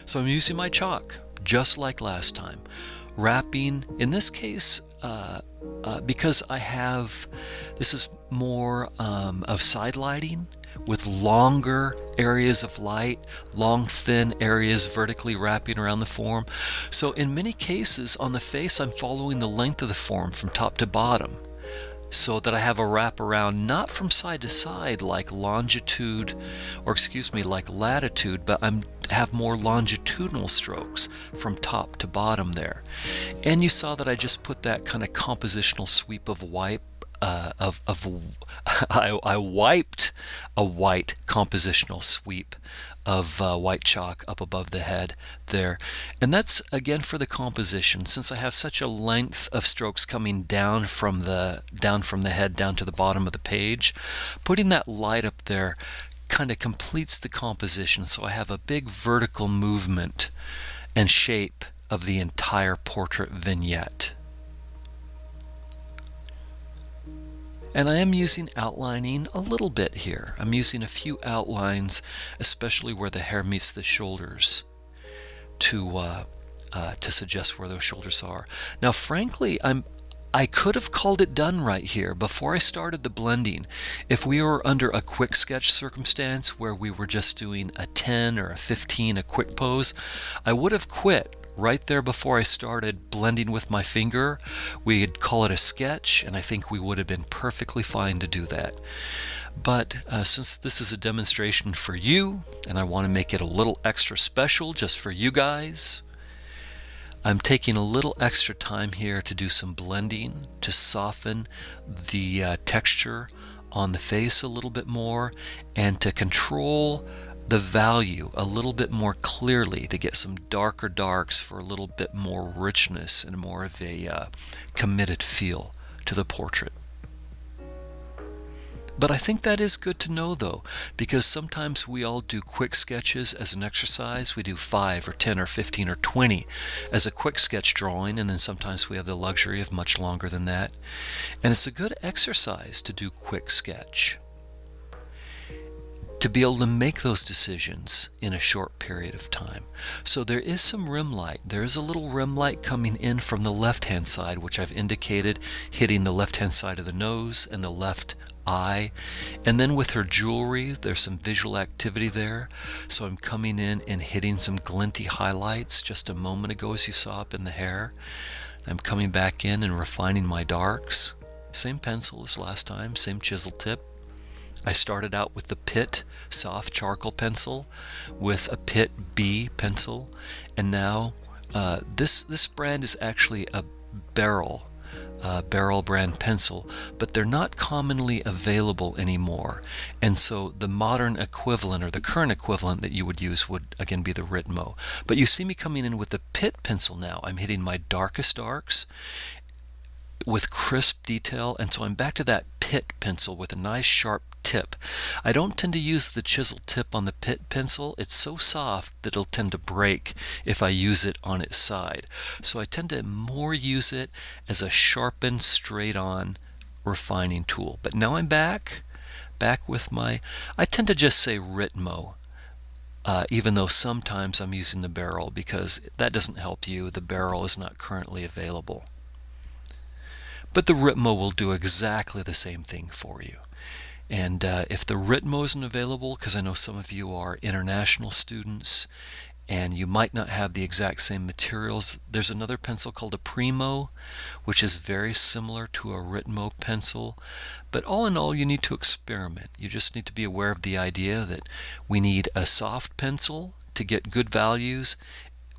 So I'm using my chalk, just like last time. Wrapping, in this case, because this is more of side lighting with longer areas of light, long thin areas vertically wrapping around the form. So in many cases on the face, I'm following the length of the form from top to bottom, so that I have a wrap around, not from side to side like latitude, but have more longitudinal strokes from top to bottom there. And you saw that I just put that kind of compositional sweep of white. I wiped a white compositional sweep of white chalk up above the head there, and that's again for the composition. Since I have such a length of strokes coming down from the head down to the bottom of the page, putting that light up there kind of completes the composition. So I have a big vertical movement and shape of the entire portrait vignette. And I am using outlining a little bit here. I'm using a few outlines, especially where the hair meets the shoulders, to suggest where those shoulders are. Now, frankly, I could have called it done right here before I started the blending. If we were under a quick sketch circumstance where we were just doing a 10 or a 15, a quick pose, I would have quit right there before I started blending with my finger. We'd call it a sketch, and I think we would have been perfectly fine to do that. But since this is a demonstration for you, and I want to make it a little extra special just for you guys, I'm taking a little extra time here to do some blending to soften the texture on the face a little bit more, and to control the value a little bit more clearly, to get some darker darks for a little bit more richness and more of a committed feel to the portrait. But I think that is good to know, though, because sometimes we all do quick sketches as an exercise. We do 5 or 10 or 15 or 20 as a quick sketch drawing, and then sometimes we have the luxury of much longer than that. And it's a good exercise to do quick sketch, to be able to make those decisions in a short period of time. So there is some rim light. There is a little rim light coming in from the left-hand side, which I've indicated, hitting the left-hand side of the nose and the left eye. And then with her jewelry, there's some visual activity there. So I'm coming in and hitting some glinty highlights just a moment ago, as you saw up in the hair. I'm coming back in and refining my darks. Same pencil as last time, same chisel tip. I started out with the Pitt soft charcoal pencil with a Pitt B pencil, and now this brand is actually a barrel brand pencil, but they're not commonly available anymore. And so the modern equivalent, or the current equivalent that you would use, would again be the Ritmo. But you see me coming in with the Pitt pencil now. I'm hitting my darkest darks with crisp detail, and so I'm back to that Pitt pencil with a nice sharp tip. I don't tend to use the chisel tip on the Pitt pencil. It's so soft that it'll tend to break if I use it on its side. So I tend to more use it as a sharpened, straight-on refining tool. But now I'm back with my, I tend to just say Ritmo, even though sometimes I'm using the barrel, because that doesn't help you. The barrel is not currently available. But the Ritmo will do exactly the same thing for you. And if the Ritmo isn't available, because I know some of you are international students and you might not have the exact same materials, there's another pencil called a Primo, which is very similar to a Ritmo pencil. But all in all, you need to experiment. You just need to be aware of the idea that we need a soft pencil to get good values,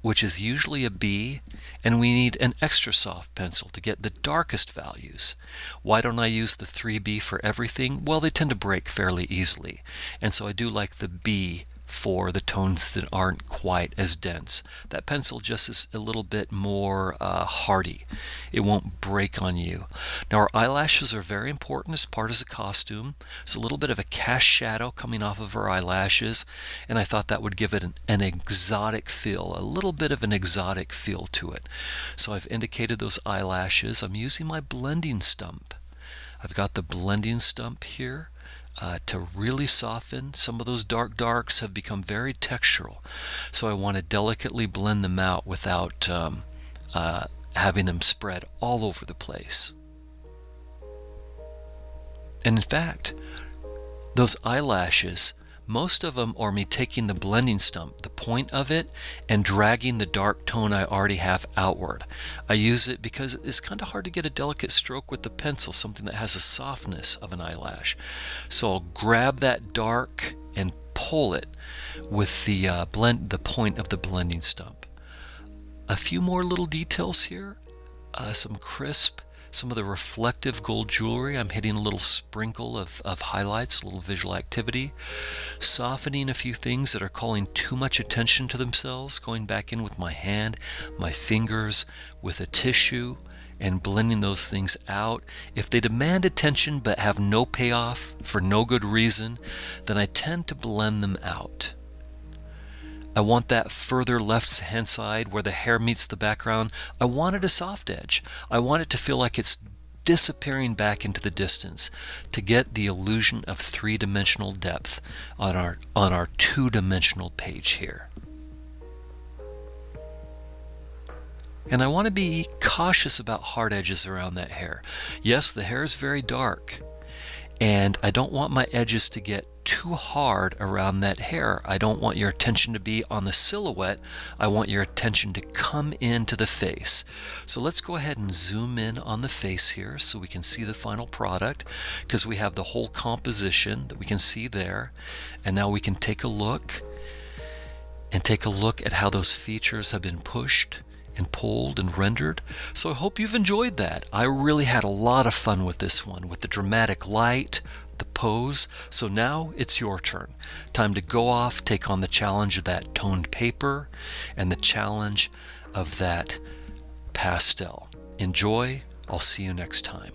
which is usually a B, and we need an extra soft pencil to get the darkest values. Why don't I use the 3B for everything? Well, they tend to break fairly easily, and so I do like the B for the tones that aren't quite as dense. That pencil just is a little bit more hardy. It won't break on you. Now our eyelashes are very important as part of the costume. It's a little bit of a cast shadow coming off of her eyelashes, and I thought that would give it an exotic feel, a little bit of an exotic feel to it. So I've indicated those eyelashes. I'm using my blending stump. I've got the blending stump here. to really soften. Some of those darks have become very textural, so I want to delicately blend them out without having them spread all over the place. And in fact, those eyelashes, most of them are me taking the blending stump, the point of it, and dragging the dark tone I already have outward. I use it because it's kind of hard to get a delicate stroke with the pencil, something that has a softness of an eyelash. So I'll grab that dark and pull it with the point of the blending stump. A few more little details here, some of the reflective gold jewelry. I'm hitting a little sprinkle of highlights, a little visual activity, softening a few things that are calling too much attention to themselves, going back in with my hand, my fingers, with a tissue, and blending those things out. If they demand attention but have no payoff for no good reason, then I tend to blend them out. I want that further left hand side where the hair meets the background. I wanted a soft edge. I want it to feel like it's disappearing back into the distance to get the illusion of three-dimensional depth on our two-dimensional page here. And I want to be cautious about hard edges around that hair. Yes, the hair is very dark, and I don't want my edges to get too hard around that hair. I don't want your attention to be on the silhouette. I want your attention to come into the face. So let's go ahead and zoom in on the face here so we can see the final product, because we have the whole composition that we can see there. And now we can take a look at how those features have been pushed and pulled and rendered. So I hope you've enjoyed that. I really had a lot of fun with this one, with the dramatic light, the pose. So now it's your turn. Time to go off, take on the challenge of that toned paper and the challenge of that pastel. Enjoy. I'll see you next time.